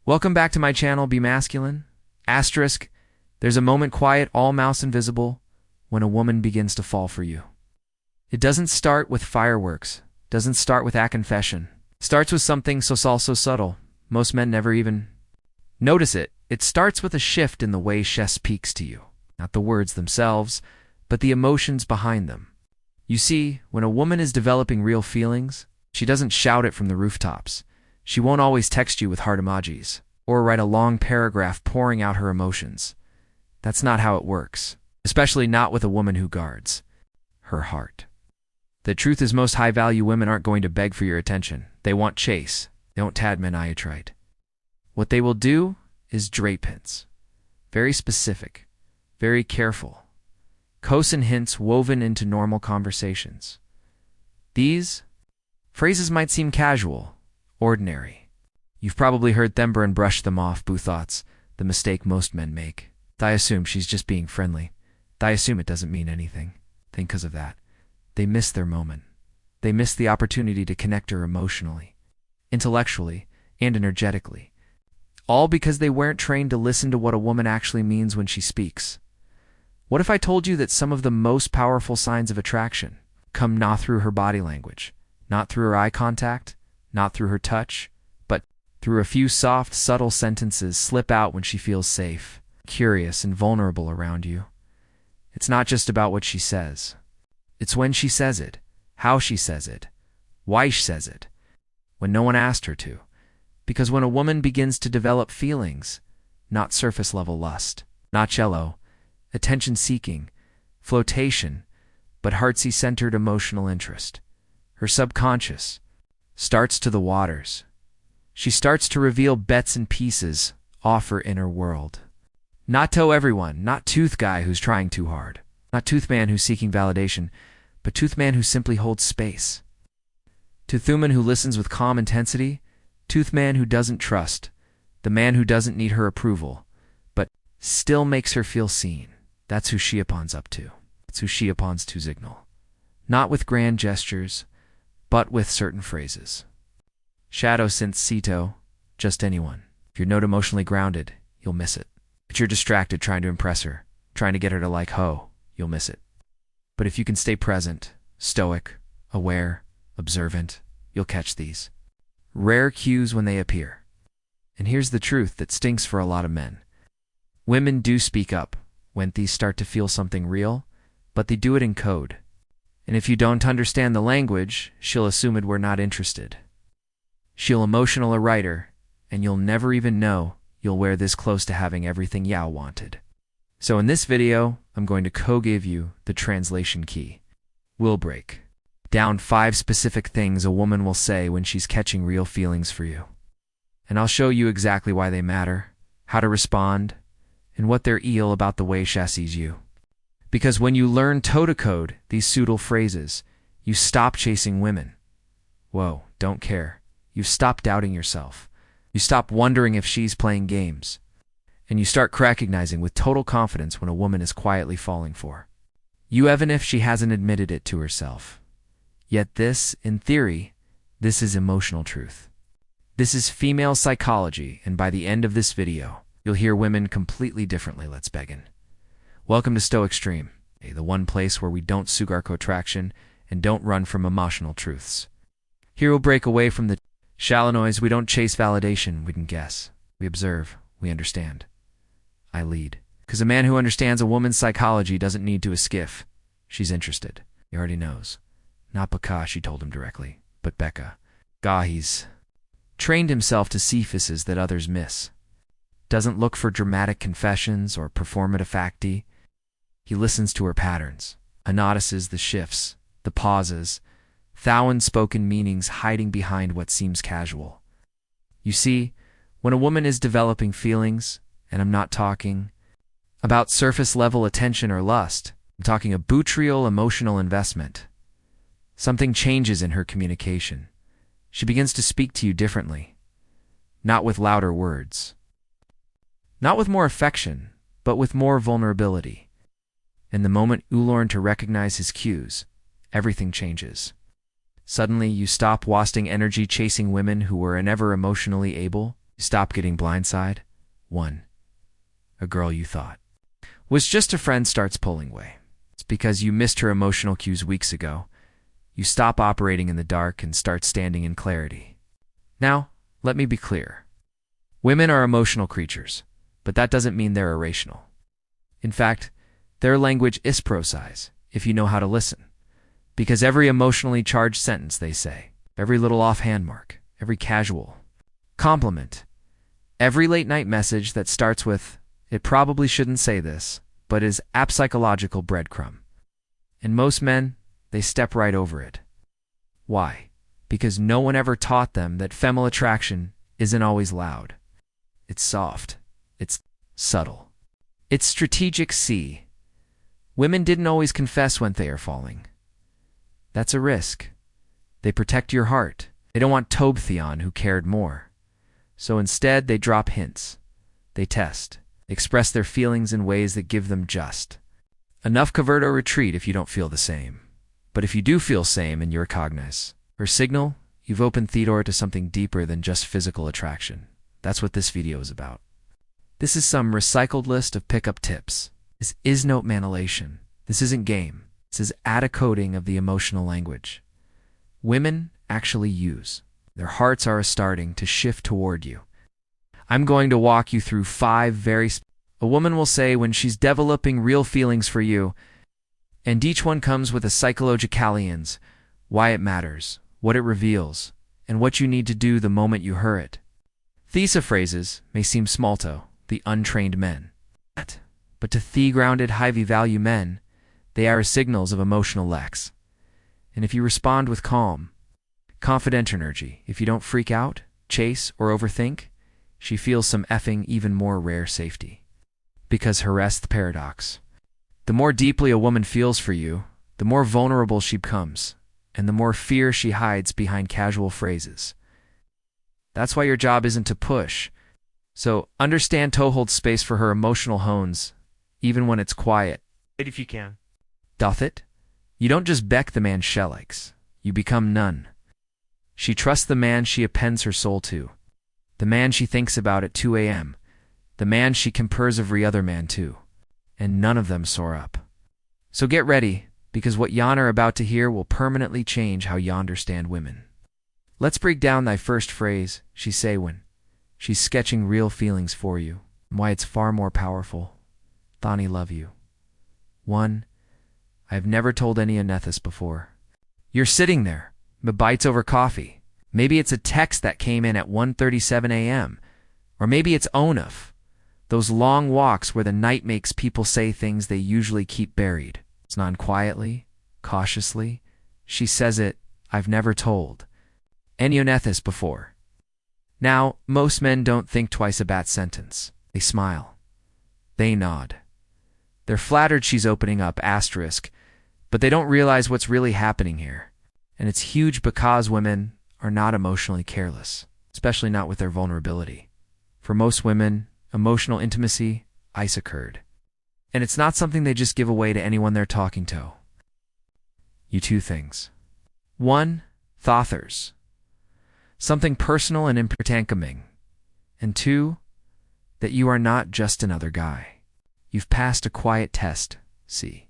Welcome back to my channel, Be Masculine. Asterisk, there's a moment quiet, all mouse invisible, when a woman begins to fall for you. It doesn't start with fireworks, doesn't start with a confession. Starts with something so subtle, most men never even notice it. It starts with a shift in the way she speaks to you. Not the words themselves, but the emotions behind them. You see, when a woman is developing real feelings, she doesn't shout it from the rooftops. She won't always text you with heart emojis, or write a long paragraph pouring out her emotions. That's not how it works, especially not with a woman who guards her heart. The truth is, most high-value women aren't going to beg for your attention. They want chase. They don't tad maniatrite. What they will do is drape hints. Very specific, very careful. Cosin hints woven into normal conversations. These phrases might seem casual, ordinary. You've probably heard them and brushed them off, boo thoughts, the mistake most men make. I assume she's just being friendly. I assume it doesn't mean anything. Then because of that, they miss their moment. They miss the opportunity to connect her emotionally, intellectually, and energetically. All because they weren't trained to listen to what a woman actually means when she speaks. What if I told you that some of the most powerful signs of attraction come not through her body language, not through her eye contact, not through her touch, but through a few soft, subtle sentences slip out when she feels safe, curious, and vulnerable around you? It's not just about what she says. It's when she says it, how she says it, why she says it, when no one asked her to. Because when a woman begins to develop feelings, not surface-level lust, not cello, attention-seeking, flotation, but heartsy-centered emotional interest, her subconscious starts to the waters. She starts to reveal bits and pieces off her inner world. Not to everyone, not tooth guy who's trying too hard, not tooth man who's seeking validation, but tooth man who simply holds space. Tooth woman who listens with calm intensity, tooth man who doesn't trust, the man who doesn't need her approval, but still makes her feel seen. That's who Shiapon's up to. That's who Shiapon's to signal. Not with grand gestures, but with certain phrases. Shadow synth Cito, just anyone. If you're not emotionally grounded, you'll miss it. If you're distracted trying to impress her, trying to get her to like ho, you'll miss it. But if you can stay present, stoic, aware, observant, you'll catch these rare cues when they appear. And here's the truth that stinks for a lot of men. Women do speak up when these start to feel something real, but they do it in code. And if you don't understand the language, she'll assume it we're not interested. She'll emotional a writer, and you'll never even know you'll wear this close to having everything Yao wanted. So in this video, I'm going to co-give you the translation key. We'll break down 5 specific things a woman will say when she's catching real feelings for you. And I'll show you exactly why they matter, how to respond, and what they're eel about the way she sees you. Because when you learn to code these pseudo phrases, you stop chasing women. Whoa, don't care. You stop doubting yourself. You stop wondering if she's playing games. And you start recognizing with total confidence when a woman is quietly falling for you, even if she hasn't admitted it to herself. Yet this, in theory, this is emotional truth. This is female psychology, and by the end of this video, you'll hear women completely differently. Let's begin. Welcome to Stoic Stream, the one place where we don't sugarcoat attraction and don't run from emotional truths. Here we'll break away from the shallow noise. We don't chase validation, we can guess. We observe, we understand. I lead. Because a man who understands a woman's psychology doesn't need to a skiff. She's interested. He already knows. Not Baka, she told him directly, but Becca. He's trained himself to see faces that others miss. Doesn't look for dramatic confessions or performative acti. He listens to her patterns, notices the shifts, the pauses, unspoken meanings hiding behind what seems casual. You see, when a woman is developing feelings, and I'm not talking about surface-level attention or lust, I'm talking a butrial emotional investment. Something changes in her communication. She begins to speak to you differently, not with louder words. Not with more affection, but with more vulnerability. And the moment you learn to recognize his cues, everything changes. Suddenly, you stop wasting energy chasing women who were never emotionally able. You stop getting blindsided. 1. A girl you thought was just a friend starts pulling away. It's because you missed her emotional cues weeks ago. You stop operating in the dark and start standing in clarity. Now, let me be clear. Women are emotional creatures, but that doesn't mean they're irrational. In fact, their language is precise if you know how to listen. Because every emotionally charged sentence they say, every little offhand mark, every casual compliment, every late-night message that starts with, "It probably shouldn't say this," but is apt psychological breadcrumb. And most men, they step right over it. Why? Because no one ever taught them that feminine attraction isn't always loud. It's soft. It's subtle. It's strategic. See, women didn't always confess when they are falling. That's a risk. They protect your heart. They don't want Tobe Theon who cared more. So instead, they drop hints. They test. Express their feelings in ways that give them just enough covert or retreat if you don't feel the same. But if you do feel same and you recognize her signal, you've opened the door to something deeper than just physical attraction. That's what this video is about. This is some recycled list of pickup tips. This is no manipulation. This isn't game. This is coding of the emotional language women actually use. Their hearts are starting to shift toward you. I'm going to walk you through 5 a woman will say when she's developing real feelings for you, and each one comes with a psychologicalians, why it matters, what it reveals, and what you need to do the moment you hear it. These phrases may seem small to the untrained men, but to the grounded high-value men, they are signals of emotional lex. And if you respond with calm, confident energy, if you don't freak out, chase, or overthink, she feels some effing even more rare safety. Because here's the paradox. The more deeply a woman feels for you, the more vulnerable she becomes, and the more fear she hides behind casual phrases. That's why your job isn't to push. So understand to hold space for her emotional hones, even when it's quiet. If you can. Doth it? You don't just beck the man she likes. You become none. She trusts the man she appends her soul to. The man she thinks about at 2 a.m. The man she compares every other man to. And none of them soar up. So get ready, because what yon are about to hear will permanently change how you understand women. Let's break down thy first phrase, she say when she's sketching real feelings for you, and why it's far more powerful. Thani love you. 1. I've never told any Anethus before. You're sitting there, but bites over coffee. Maybe it's a text that came in at 1:37 a.m. Or maybe it's Onuf. Those long walks where the night makes people say things they usually keep buried. It's not quietly, cautiously. She says it, I've never told any Anethus before. Now, most men don't think twice about sentence. They smile. They nod. They're flattered she's opening up asterisk, but they don't realize what's really happening here. And it's huge because women are not emotionally careless, especially not with their vulnerability. For most women, emotional intimacy, ice occurred. And it's not something they just give away to anyone they're talking to. You 2 things. 1, thothers. Something personal and important. And 2, that you are not just another guy. You've passed a quiet test, see.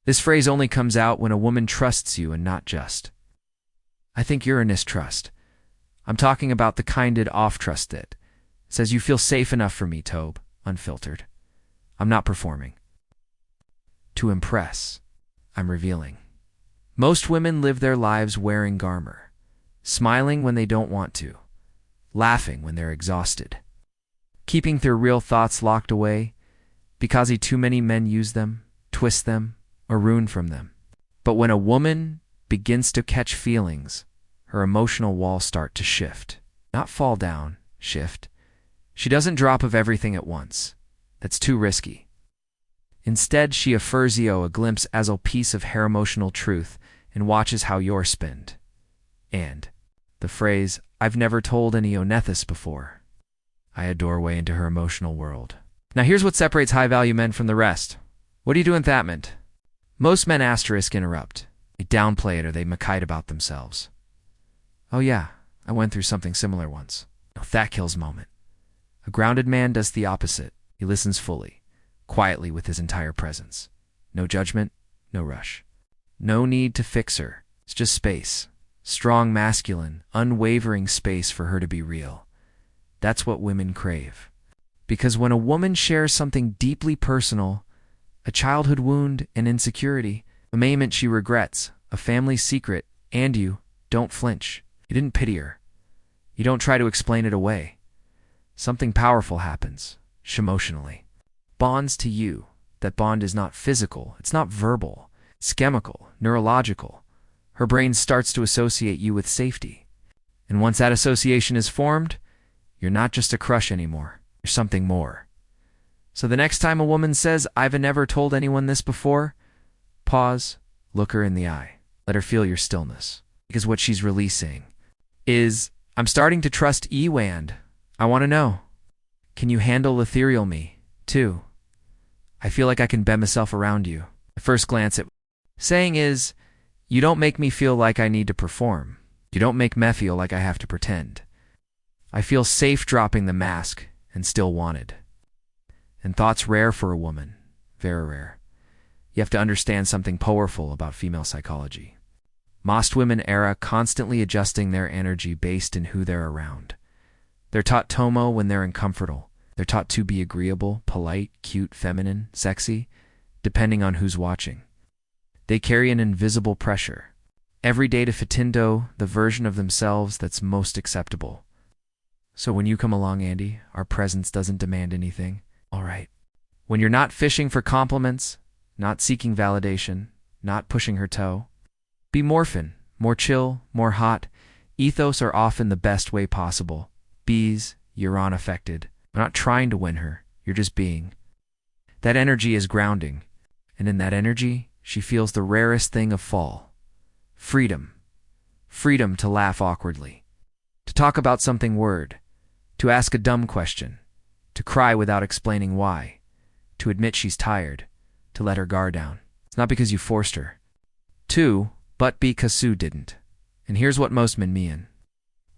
This phrase only comes out when a woman trusts you and not just. I think you're in trust. I'm talking about the kinded off-trust that says you feel safe enough for me, Tobe, unfiltered. I'm not performing. To impress, I'm revealing. Most women live their lives wearing garmor, smiling when they don't want to, laughing when they're exhausted, keeping their real thoughts locked away because too many men use them, twist them, or ruin from them. But when a woman begins to catch feelings, her emotional walls start to shift. Not fall down, shift. She doesn't drop of everything at once. That's too risky. Instead, she offers you a glimpse as a piece of her emotional truth and watches how you're spent. And the phrase, I've never told any Onethus before. I a doorway into her emotional world. Now here's what separates high-value men from the rest. What do you do in that meant? Most men asterisk interrupt. They downplay it or they makite about themselves. Oh yeah, I went through something similar once. No, that kills moment. A grounded man does the opposite. He listens fully, quietly with his entire presence. No judgment, no rush. No need to fix her. It's just space. Strong, masculine, unwavering space for her to be real. That's what women crave. Because when a woman shares something deeply personal, a childhood wound, an insecurity, a moment she regrets, a family secret, and you don't flinch. You didn't pity her. You don't try to explain it away. Something powerful happens, emotionally. Bonds to you. That bond is not physical, it's not verbal, it's chemical, neurological. Her brain starts to associate you with safety. And once that association is formed, you're not just a crush anymore. You're something more. So the next time a woman says, "I've never told anyone this before," pause, look her in the eye. Let her feel your stillness. Because what she's really saying is, "I'm starting to trust you and I want to know. Can you handle ethereal me, too? I feel like I can bend myself around you." At first glance, it saying is, "You don't make me feel like I need to perform. You don't make me feel like I have to pretend. I feel safe dropping the mask and still wanted." And thought's rare for a woman, very rare. You have to understand something powerful about female psychology. Most women are constantly adjusting their energy based in who they're around. They're taught tomo when they're uncomfortable. They're taught to be agreeable, polite, cute, feminine, sexy, depending on who's watching. They carry an invisible pressure. Every day to fit into the version of themselves that's most acceptable. So when you come along, Andy, our presence doesn't demand anything. All right. When you're not fishing for compliments, not seeking validation, not pushing her toe, be morphin, more chill, more hot. Ethos are often the best way possible. Bees, you're unaffected. You're not trying to win her. You're just being. That energy is grounding. And in that energy, she feels the rarest thing of fall. Freedom. Freedom to laugh awkwardly. To talk about something word. To ask a dumb question. To cry without explaining why. To admit she's tired. To let her guard down. It's not because you forced her. Two, but because Sue didn't. And here's what most men mean.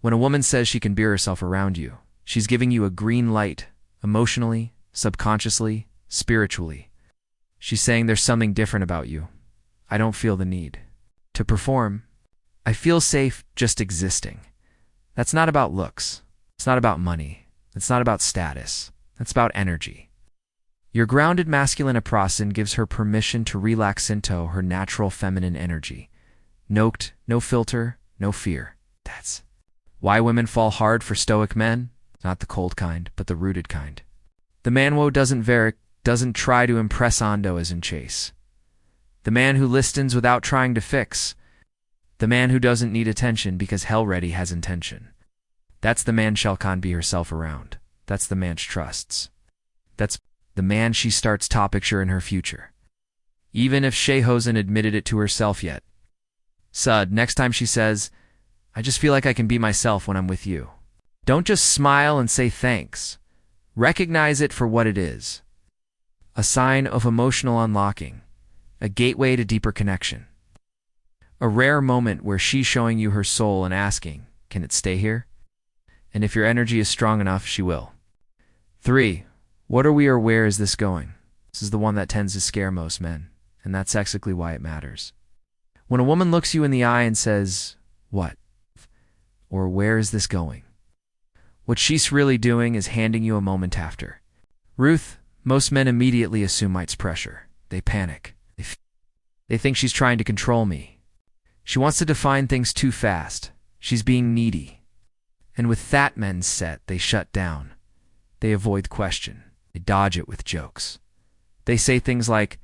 When a woman says she can be herself around you, she's giving you a green light, emotionally, subconsciously, spiritually. She's saying there's something different about you. I don't feel the need to perform. I feel safe just existing. That's not about looks. It's not about money. It's not about status. That's about energy. Your grounded masculine aprosin gives her permission to relax into her natural feminine energy. Noked, no filter, no fear. That's why women fall hard for stoic men. Not the cold kind, but the rooted kind. The man who doesn't try to impress Ando as in chase. The man who listens without trying to fix. The man who doesn't need attention because hell ready has intention. That's the man shall can be herself around. That's the man she trusts. That's the man she starts to picture in her future. Even if she hasn't admitted it to herself yet. Sud, next time she says, "I just feel like I can be myself when I'm with you." Don't just smile and say thanks. Recognize it for what it is. A sign of emotional unlocking. A gateway to deeper connection. A rare moment where she's showing you her soul and asking, "Can it stay here?" And if your energy is strong enough, she will. 3. What are we or where is this going? This is the one that tends to scare most men, and that's exactly why it matters. When a woman looks you in the eye and says, "What?" or "Where is this going?" what she's really doing is handing you a moment after. Ruth, most men immediately assume it's pressure. They panic. They think she's trying to control me. She wants to define things too fast. She's being needy. And with that mindset, they shut down. They avoid question. They dodge it with jokes. They say things like,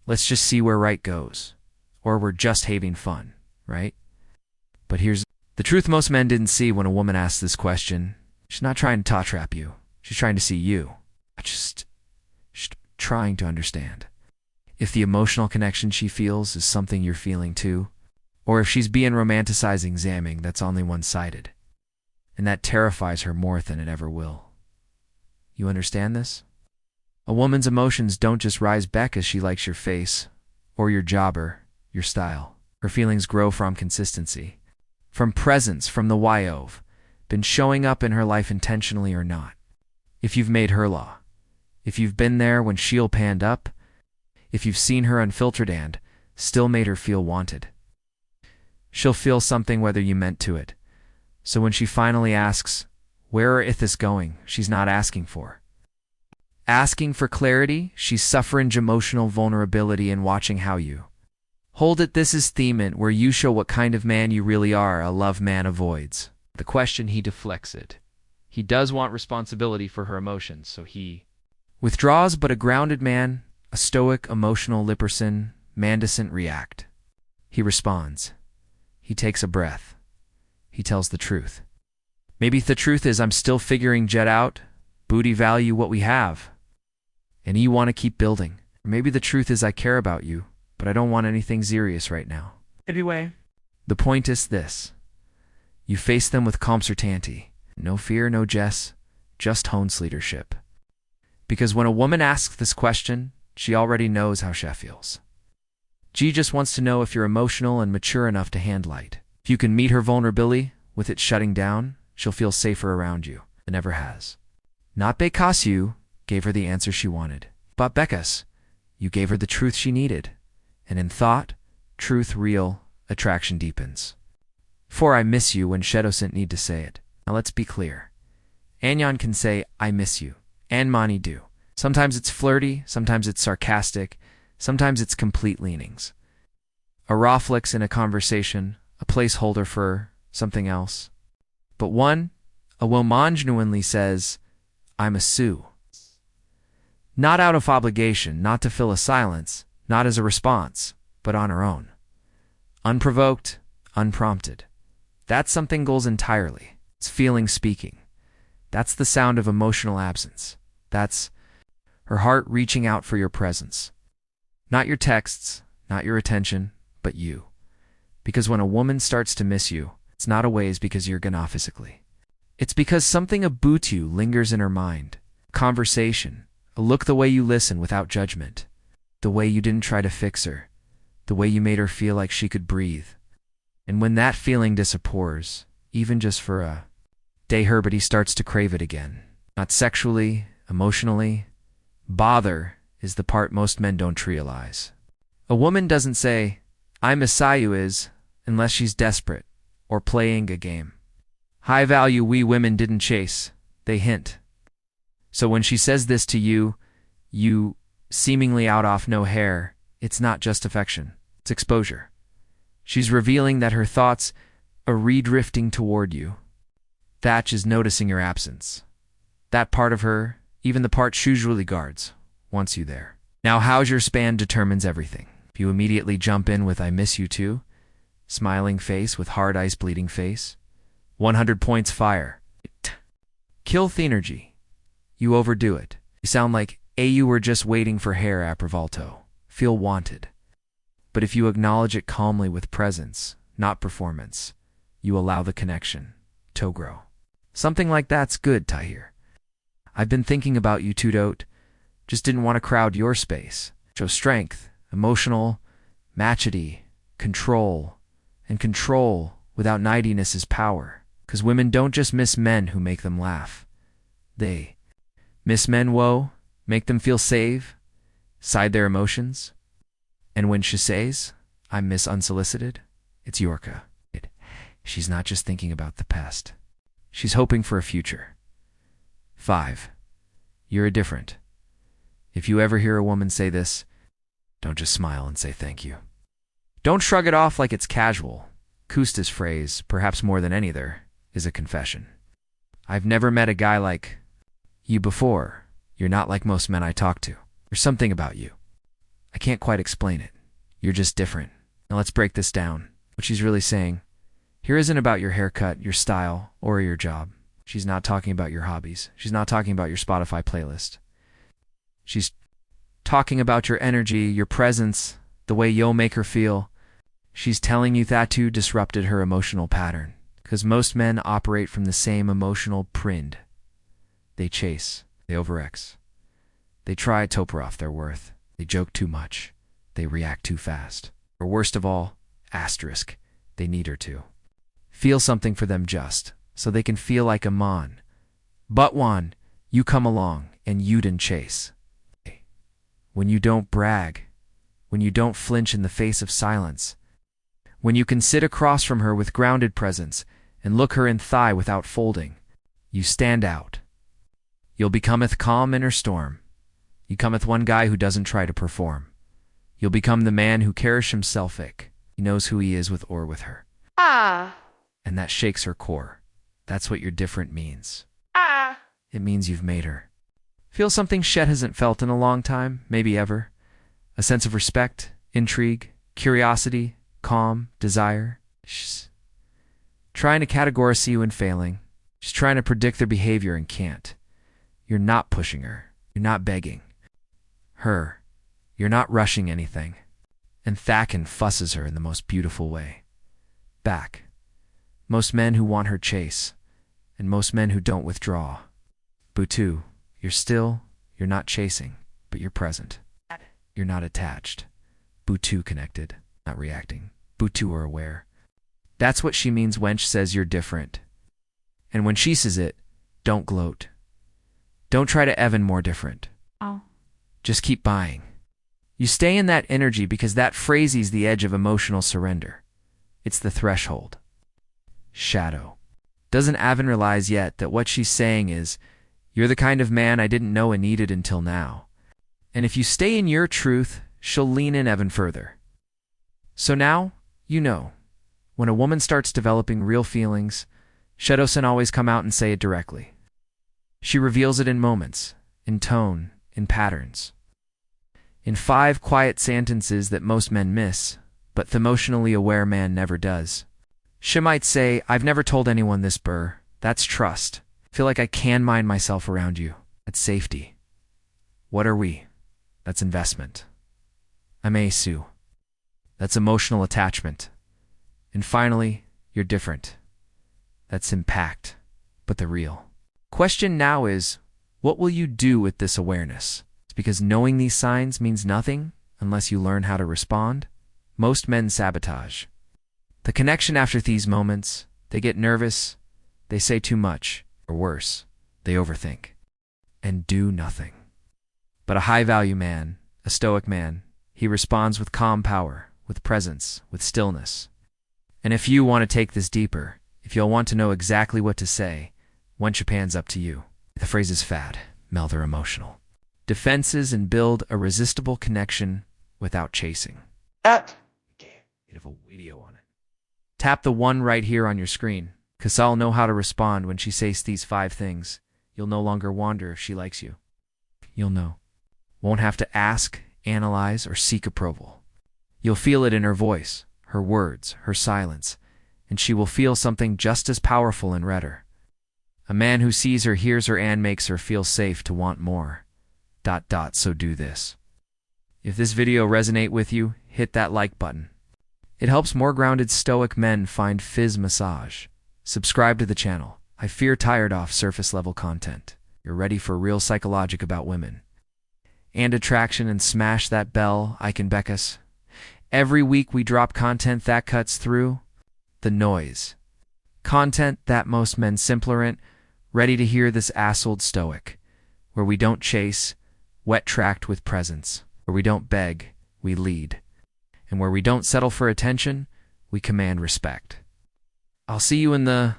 "Let's just see where right goes," or "We're just having fun," right? But here's the truth most men didn't see when a woman asks this question. She's not trying to trap you. She's trying to see you. She's trying to understand. If the emotional connection she feels is something you're feeling too, or if she's being romanticizing zamming that's only one-sided. And that terrifies her more than it ever will. You understand this? A woman's emotions don't just rise back as she likes your face, or your jobber, your style. Her feelings grow from consistency, from presence, from the why of, been showing up in her life intentionally or not. If you've made her law, if you've been there when she'll panned up, if you've seen her unfiltered and still made her feel wanted, she'll feel something whether you meant to it. So when she finally asks, where are Ithis going, she's not asking for clarity, she's suffering emotional vulnerability and watching how you hold it. This is themant, where you show what kind of man you really are. A love man avoids the question, he deflects it. He does want responsibility for her emotions, so he withdraws, but a grounded man, a stoic, emotional person, man doesn't react. He responds. He takes a breath. He tells the truth. Maybe the truth is, I'm still figuring jet out, booty value what we have, and you want to keep building. Or maybe the truth is, I care about you, but I don't want anything serious right now. Anyway, the point is this. You face them with calm certainty. No fear, no just Hones leadership. Because when a woman asks this question, she already knows how she feels. She just wants to know if you're emotional and mature enough to handle it. If you can meet her vulnerability with it shutting down, she'll feel safer around you than ever has. Not because you gave her the answer she wanted, but because you gave her the truth she needed. And in thought, truth, real attraction deepens. For I miss you when she doesn't need to say it. Now let's be clear. Anyan can say, I miss you. And Mani do. Sometimes it's flirty, sometimes it's sarcastic, sometimes it's complete leanings. A raw flicks in a conversation, a placeholder for something else. But a woman genuinely says, I'm a Sue. Not out of obligation, not to fill a silence, not as a response, but on her own. Unprovoked, unprompted. That's something goes entirely. It's feeling speaking. That's the sound of emotional absence. That's her heart reaching out for your presence. Not your texts, not your attention, but you. Because when a woman starts to miss you, it's not always because you're gone physically. It's because something about you lingers in her mind. Conversation, a look, the way you listen without judgment, the way you didn't try to fix her, the way you made her feel like she could breathe. And when that feeling disappears, even just for a day, her body starts to crave it again. Not sexually, emotionally. Bother is the part most men don't realize. A woman doesn't say, I miss you is, unless she's desperate or playing a game. High value we women didn't chase, they hint. So when she says this to you, you seemingly out off no hair, it's not just affection, it's exposure. She's revealing that her thoughts are redrifting toward you. Thatch is noticing your absence. That part of her, even the part she usually guards, wants you there. Now how's your span determines everything. If you immediately jump in with I miss you too, smiling face with hard ice bleeding face, 100 points fire. Kill the energy. You overdo it. You sound like you were just waiting for hair aprovalto. Feel wanted. But if you acknowledge it calmly with presence, not performance, you allow the connection to grow. Something like that's good, Tahir. I've been thinking about you too, Dote. Just didn't want to crowd your space. Show strength, emotional, maturity, control. And control without nidiness is power. 'Cause women don't just miss men who make them laugh. They miss men make them feel safe, side their emotions. And when she says, I miss unsolicited, it's Yorka. She's not just thinking about the past. She's hoping for a future. 5. You're different. If you ever hear a woman say this, don't just smile and say thank you. Don't shrug it off like it's casual. Kusta's phrase, perhaps more than any other, is a confession. I've never met a guy like you before. You're not like most men I talk to. There's something about you. I can't quite explain it. You're just different. Now let's break this down. What she's really saying here isn't about your haircut, your style, or your job. She's not talking about your hobbies. She's not talking about your Spotify playlist. She's talking about your energy, your presence, the way you'll make her feel. She's telling you that too disrupted her emotional pattern. Because most men operate from the same emotional print. They chase. They overex. They try to toper off their worth. They joke too much. They react too fast. Or worst of all, asterisk, they need her to feel something for them just, so they can feel like a man. But one, You come along and you didn't chase. When you don't brag, when you don't flinch in the face of silence, when you can sit across from her with grounded presence and look her in thigh without folding, you stand out. You'll becometh calm in her storm. You cometh one guy who doesn't try to perform. You'll become the man who cares himself. He knows who he is with or with her. And that shakes her core. That's what your different means. It means you've made her feel something Shet hasn't felt in a long time, maybe ever. A sense of respect, intrigue, curiosity, calm, desire. She's trying to categorize you and failing. She's trying to predict their behavior and can't. You're not pushing her. You're not begging her. You're not rushing anything. And Thakin fusses her in the most beautiful way. Back. Most men who want her chase, and most men who don't withdraw. Butu, you're still, you're not chasing, but you're present. You're not attached. Butu connected, not reacting. Butu are aware. That's what she means when she says you're different. And when she says it, don't gloat. Don't try to Evan more different. Just keep buying. You stay in that energy because that phrases the edge of emotional surrender. It's the threshold. Shadow. Doesn't Avon realize yet that what she's saying is, you're the kind of man I didn't know I needed until now. And if you stay in your truth, she'll lean in even further. So now, you know. When a woman starts developing real feelings, she doesn't always come out and say it directly. She reveals it in moments, in tone, in patterns. In 5 quiet sentences that most men miss, but the emotionally aware man never does. She might say, I've never told anyone this, Burr. That's trust. Feel like I can mind myself around you. That's safety. What are we? That's investment. I'm Asu. That's emotional attachment. And finally, you're different. That's impact, but the real. Question now is, what will you do with this awareness? It's because knowing these signs means nothing unless you learn how to respond. Most men sabotage the connection after these moments. They get nervous, they say too much, or worse, they overthink, and do nothing. But a high-value man, a stoic man, he responds with calm power, with presence, with stillness. And if you want to take this deeper, if you'll want to know exactly what to say, when Japan's up to you. The phrase is fad, meld their emotional defenses and build a resistible connection without chasing. Okay, you have a video on it. Tap the 1 right here on your screen, cause I'll know how to respond when she says these 5 things. You'll no longer wonder if she likes you. You'll know. Won't have to ask, analyze, or seek approval. You'll feel it in her voice, her words, her silence, and she will feel something just as powerful and redder. A man who sees her, hears her, and makes her feel safe to want more. So do this. If this video resonate with you, hit that like button. It helps more grounded stoic men find fizz massage. Subscribe to the channel. I fear tired off surface level content. You're ready for real psychologic about women and attraction, and smash that bell icon beckus. Every week we drop content that cuts through the noise. Content that most men simplerant, ready to hear this ass-old stoic, where we don't chase, wet tracked with presence, where we don't beg, we lead, and where we don't settle for attention, we command respect. I'll see you in the